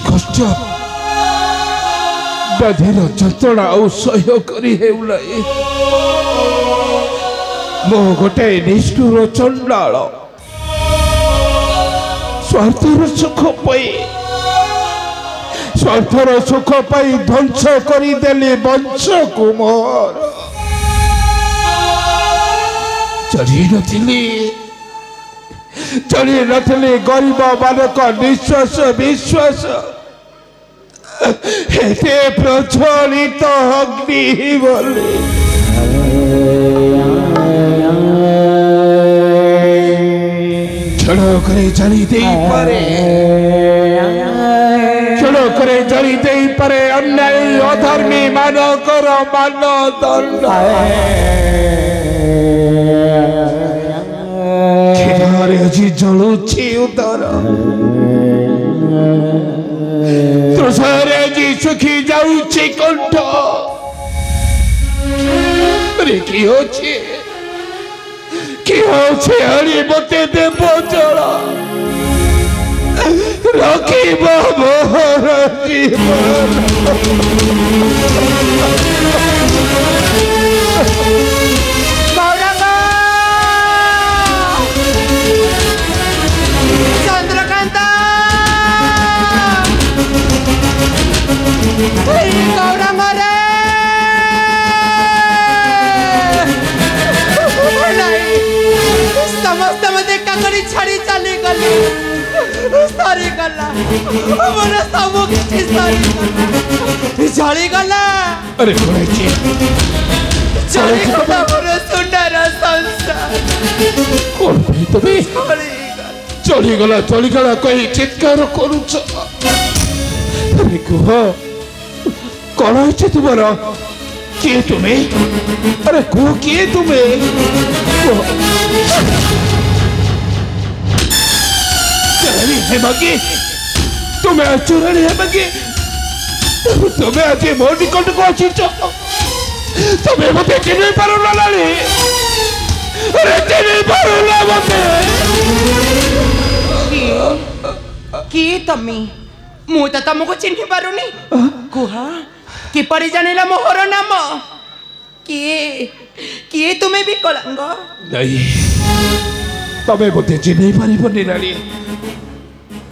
कष्ट बधिर जंत्रणा असह्य करी हेउलाई मो गोटे निष्ठुर चंडाल स्वार्थर सुख पाई ध्वंस करदेली वंश को मोर चढ़ी नथिली गरीब मानक निश्वास विश्वास हेते प्रज्वलित अग्नि बोली छड़ करे जली दे पारे अन्याय अधर्मी मानकर मान दंड खेदारे अजी जलुछि उदर तुषारे अजी सुखी जाउछि कंठ रे की होछि हरि मते देव जल रखिब मोर जीवन चंद्रकांता गौरांग रे समस्त मते काकड़ी छाड़ी चली गली सारी गला मोर सब किछि सारी गला जली गला अरे कोची जली गला मोर सुंदर संसार कोन भाई तबे चली गला कही चित्कार करूछ अरे कुह कौन है तुम्हारा किए तुम्हें अरे कुह किए तुम्हें तुम्हें चुरानी है मगे तुम्हें आज मो निकट को अच्छी तुम्हें मत चिन्ह पारो ना लाली अरे चिन्ह पारो ना मते की तमी मु त तुमको चिन्ह पारुनी कुहा कि परि जानिला मोहर नाम किए तुम्हें भी कलंग नहीं तमे मते चिन्ह पारिबनी लाली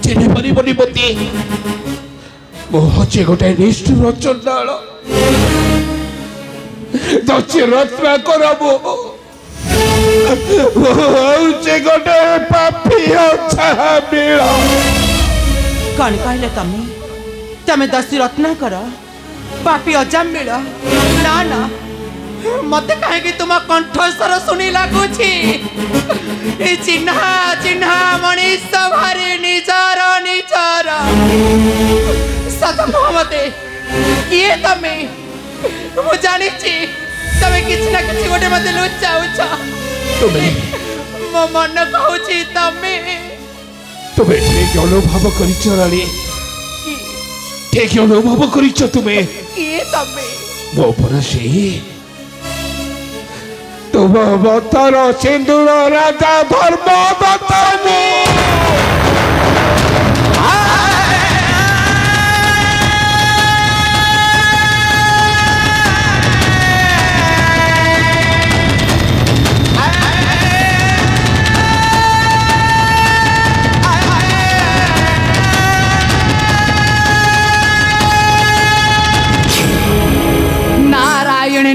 चिन्ह पारिबनी मते मो हचे गोटे निष्ठुर चंडाल दक्षि रत्ना करबो हचे गोटे पापी छाबिल कौन कहले तमे दस्यु रत्नाकर पापी अजामिल ना ना मत कहीं तुम कंठस्वर शुणी लगुची चिन्हा चिन्हा मनीष भारी निचार निचार सत मते किए तमे मु जानी तमे किछि ना किछि गोटे मते लुचाउछ मो मन कहूची तमे तुम्हें ठीक अनुभव करिछ रानी ठीक अनुभव करिछ तुम्हें किए तमे मो पर से तुम अवतार सिंदूर राजा धर्म बतामु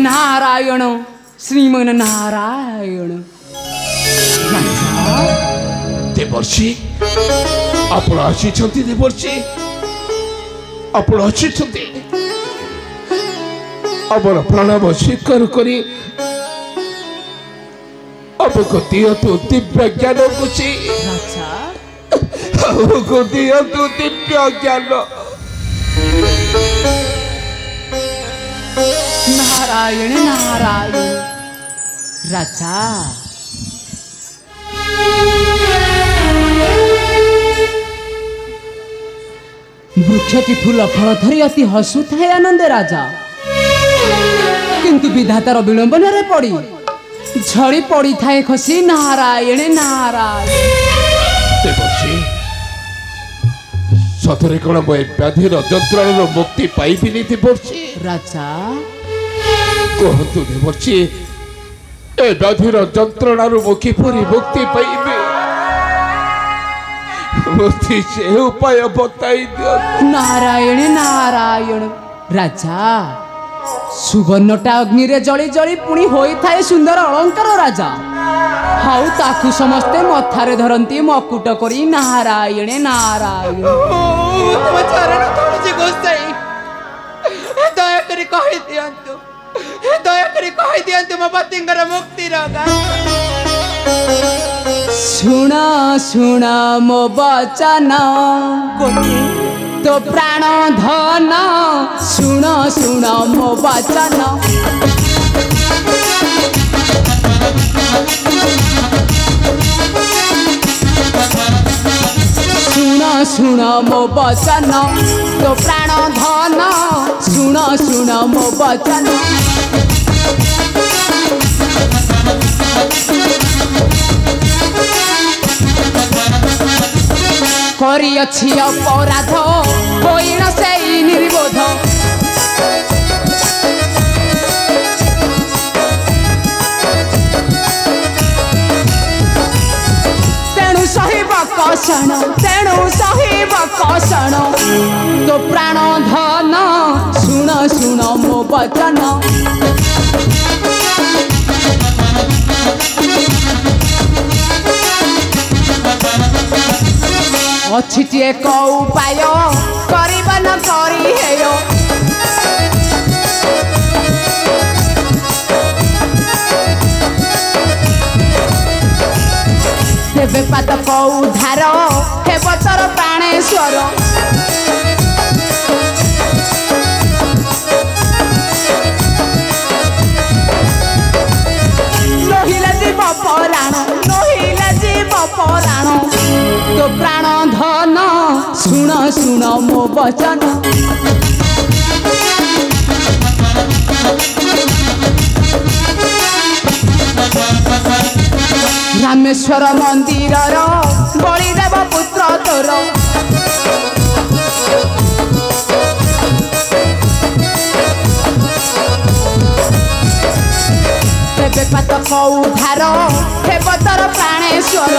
नारायण श्रीमन नारायण देवर्षि आपण आछिछंती देवर्षि आपण आछिछंती अबर प्रणव स्वीकार करी हमको दियतु दिव्य ज्ञान कुछ हमको दियतु दिव्य ज्ञान नारायण नारायण राजा वृक्षटी फूल फल धरी अति हसु थाए आनंद राजा किंतु विधातार विलंबन रे पड़ी झड़ी पड़ी थाए खसी नारायण नारायण सतरे कौन मो व्याधिर जंत्रण मुक्ति पाइबिनी देवर्षी राजा कहतु देवर्षी ए व्याधिर जंत्रण मु किपरि मुक्ति पाइबे मुक्ति से उपाय बताई दियो नारायण नारायण राजा सुवर्णटा अग्नि रे जली जली पुणी होई थाए सुंदर अलंकार राजा हाउ ताकू समस्ते मथारे धरंती मकुट करी नारायण नारायण तुम चरण धरुछि गोसाई दया करी कहि दियंतु दया करी कहि दियंतु मो पतिंकर मुक्ति रगा सुना सुना मो वचन तो प्राण धन सुन सुन मो वचन सुन सुन मो वचन तो प्राण धन सुन सुन मो वचन करियछि अपराध होइन सेई निर्बोध तेणु सहिब कषण तो प्राण धन सुन सुन मो वचन अछिटिए को उपाय करिबा न करी हेयो देवे पात को उधार हे बतर प्राणेश्वर नहिला जीव पराण तो प्राण धन सुन सुन मो वचन रामेश्वर मंदिर बलिदेव पुत्र तोर तेबे पात को उधार हे बतर प्राणेश्वर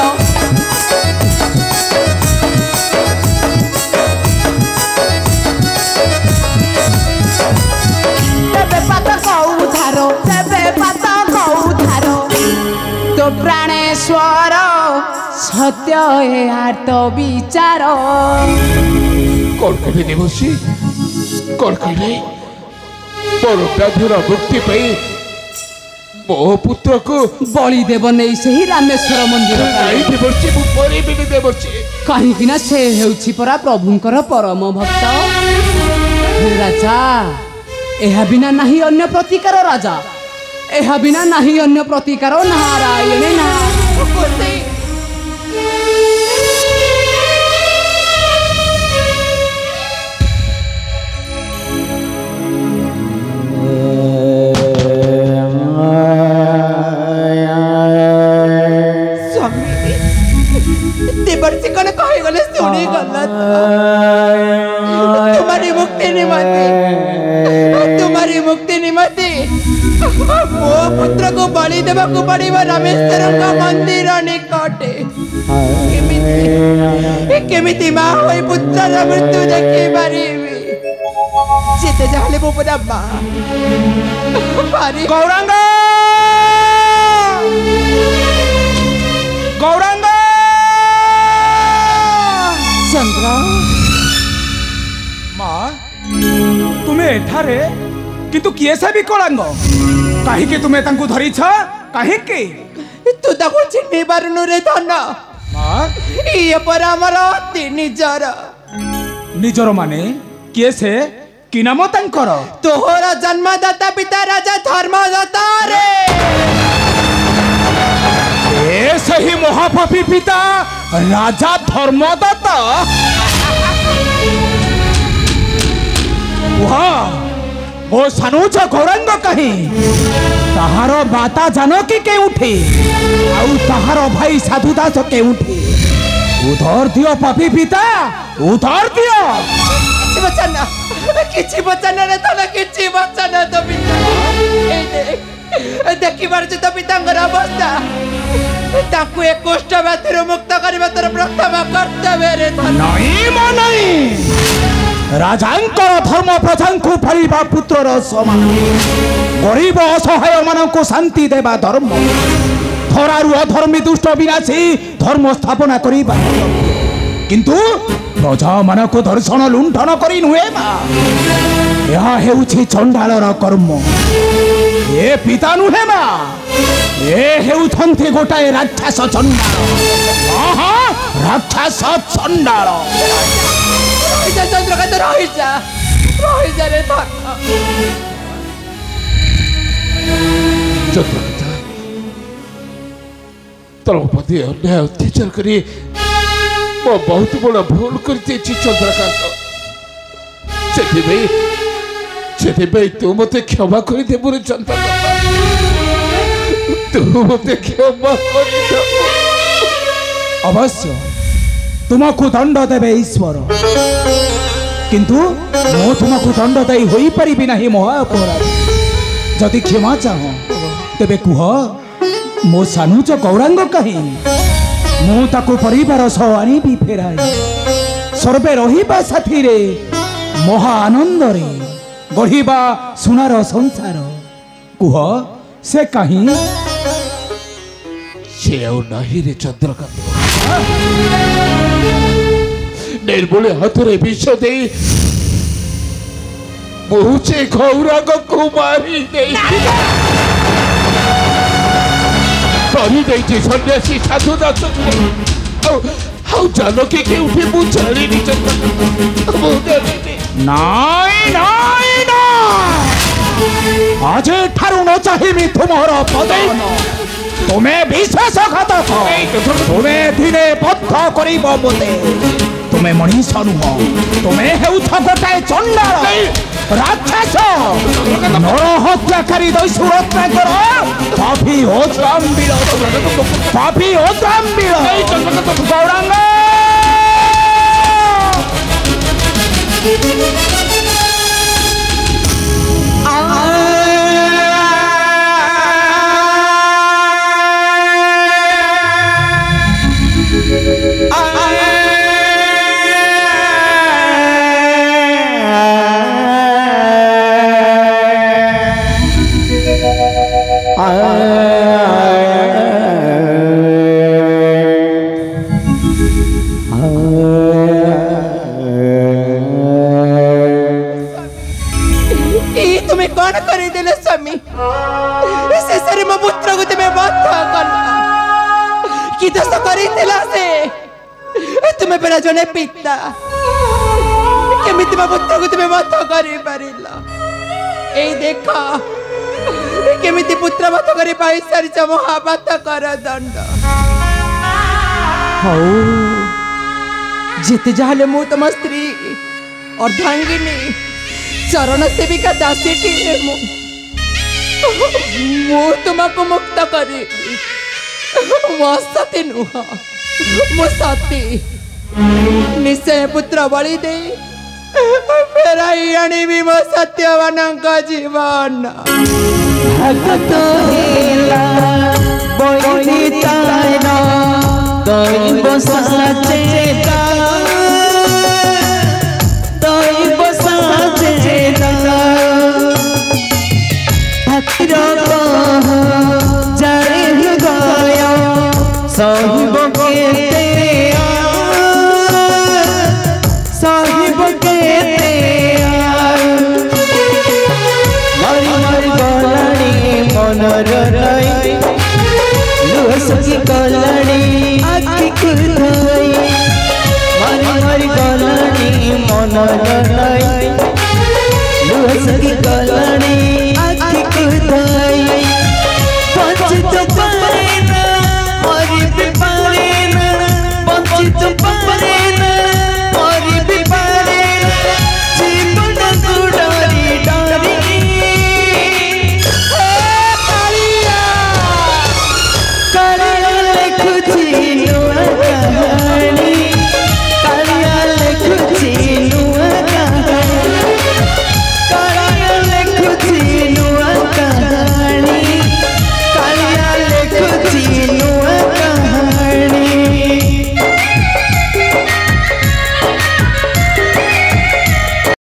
तो प्राणेश्वर सत्य आर्त विचार कौन कहले देवर्षि कौन कहले मोर व्याधिर मुक्ति पाई मो पुत्र को बलि देव नहीं से ही रामेश्वर मंदिर नहीं देवर्षि मु परिबिनी देवर्षि कहीं ना से हेउछि परा प्रभुंकर परम भक्त राजा एहा बिना नहीं अन्य प्रतिकार राजा एहा बिना नहीं अन्य प्रतिकार नारायण नारायण देवर्षि कौन कहे गले सुनी गलत तुम्हारी मुक्ति निमते मो पुत्र को बलि देवा को पड़िबा रामेश्वर का मंदिर निकटे केमिति मां होई पुत्रर मृत्यु देखि पारिबी जेते जाले मो पदा मां पारी गौरांग गौरांग चंद्र माँ तुम्हें एठारे किंतु किए से विकलांग कहीं तुम्हें तांकु धरी छ कहीं तू ताको चिन्हि पारुनु रे धन माँ ये पर हमर अति निजर निजर माने किए से कि नाम तांकर तोहर जन्मदाता पिता राजा धर्मदाता रे ए सही महापापी पिता राजा धर्मदाता वाह वो सनुज गौरंग कहीं ताहारो बाता जानो कि के उठी आउ ताहारो भाई साधुदास के उठी उधार दियो पापी पिता उधार दियो କିଛି ବଚନ ରେ ତୋର କିଛି ବଚନ ତ ପିତା ଦେଖି ପାରୁଛୁ ତ ପିତାଙ୍କର ଅବସ୍ଥା ତାଙ୍କୁ ଏ କୁଷ୍ଠ ବ୍ୟାଧିରୁ ମୁକ୍ତ କରିବା ତୋର ପ୍ରଥମ କର୍ତ୍ତବ୍ୟରେ ନାହିଁ ରାଜାଙ୍କର ଧର୍ମ ପ୍ରଜାଙ୍କୁ ପାଳିବା ପୁତ୍ରର ସମାନ ଗରିବ ଅସହାୟ ମାନଙ୍କୁ ଶାନ୍ତି ଦେବା ଧର୍ମ ଧରାରୁ ଅଧର୍ମୀ ଦୁଷ୍ଟ ବିନାଶୀ ଧର୍ମ ସ୍ଥାପନା କରିବା କିନ୍ତୁ ପ୍ରଜା ମାନଙ୍କୁ ଦର୍ଶନ ଲୁଣ୍ଠନ କରି ନୁହେଁ ମା ଏହା ହେଉଛି ଚଣ୍ଡାଳର କର୍ମ ଏ ପିତା ନୁହେଁ ମା ଏ ହେଉଛନ୍ତି ଗୋଟାଏ ରାକ୍ଷସ ଚଣ୍ଡାଳ ରାକ୍ଷସ ଚଣ୍ଡାଳ ଚନ୍ଦ୍ରକାନ୍ତ ରହିଯା ରେ ଚନ୍ଦ୍ରକାନ୍ତ ତୋର ପ୍ରତି ଅନ୍ୟାୟ ଅତ୍ୟାଚାର କରି ମୁଁ ବହୁତ ବଡ଼ ଭୁଲ କରିଦେଇଛି ଚନ୍ଦ୍ରକାନ୍ତ ସେଥିପାଇଁ ତୁ ମୋତେ କ୍ଷମା କରିଦେବୁ ରେ ଚନ୍ଦ୍ରକାନ୍ତ ତୁ ମୋତେ କ୍ଷମା କରିଦେବୁ ଅବଶ୍ୟ ତୁମକୁ ଦଣ୍ଡ ଦେବେ ଈଶ୍ୱର କିନ୍ତୁ ମୁଁ ତୁମକୁ ଦଣ୍ଡ ଦେଇ ହୋଇପାରିବି ନାହିଁ ମହାଅପରାଧ ଯଦି କ୍ଷମା ଚାହଁ ତେବେ କୁହ ମୋ ସାନୁଜ ଗୌରାଙ୍ଗ କାହିଁ ମୁଁ ତାକୁ ପରିବାର ସହ ଆଣିବି ଫେରାଇ ସର୍ବେ ରହିବା ସାଥିରେ ମହା ଆନନ୍ଦରେ ଗଢ଼ିବା ସୁନାର ସଂସାର କୁହ ସେ କାହିଁ ସେ ଆଉ ନାହିଁ ରେ ଚନ୍ଦ୍ରକାନ୍ତ ନିର୍ମୂଳ ହାତରେ ବିଷ ଦେଇ ମୁଁ ସେ ଗୌରାଙ୍ଗକୁ ମାରି ଦେଇଛି ସନ୍ନ୍ୟାସୀ ସାଧୁ ଦାସ ଆଉ ଜାନକୀ କେଉଁଠି ମୁଁ ଜାଣିନି ଆଜି ଠାରୁ ନ ଚାହିଁବି ତୁମର ପଦନ ତୁମେ ବିଶ୍ୱାସଘାତକ ତୁମେ ଦିନେ ବଦ୍ଧ କରିବ ମୋତେ ତୁମେ ମଣିଷ ନୁହଁ ତୁମେ ହେଉଛ ଗୋଟାଏ ଚଣ୍ଡାଳ ରାକ୍ଷସ ନର ହତ୍ୟାକାରୀ ଦୈସୁରତ୍ନାକର ପାପୀ ଓଦ୍ରାମ୍ବିଳ ଗୌରାଙ୍ଗ तुम्हें कौन करेदेले स्वामी शेषे मो पुत्र को तुम्हें बद्ध कल कि दोष करेला से तुम्हें बेला जने पिता केमिति मो पुत्र को तुम्हें बद्ध करि परिला ए देखा केमिति पुत्र बद्ध करि पाई सारी महापात कर दंड हो जिते जाले मु तम स्त्री अर्धांगिनी चरण सेविका दासी मु तुमको मुक्त करी मो सती नुह मो सती निश्चय पुत्र बलि दे फेराई आनिबी मो सत्यवान जीवन भगत हेला बोइतान दैव सचेता दैव सचेता भक्तिर जय हृदय साहिब के साहिब के मरी मरी गलाणी मनर रई लुसकी गलाणी आखि खुदाई मरी मरी गलाणी मनर रई लुसकी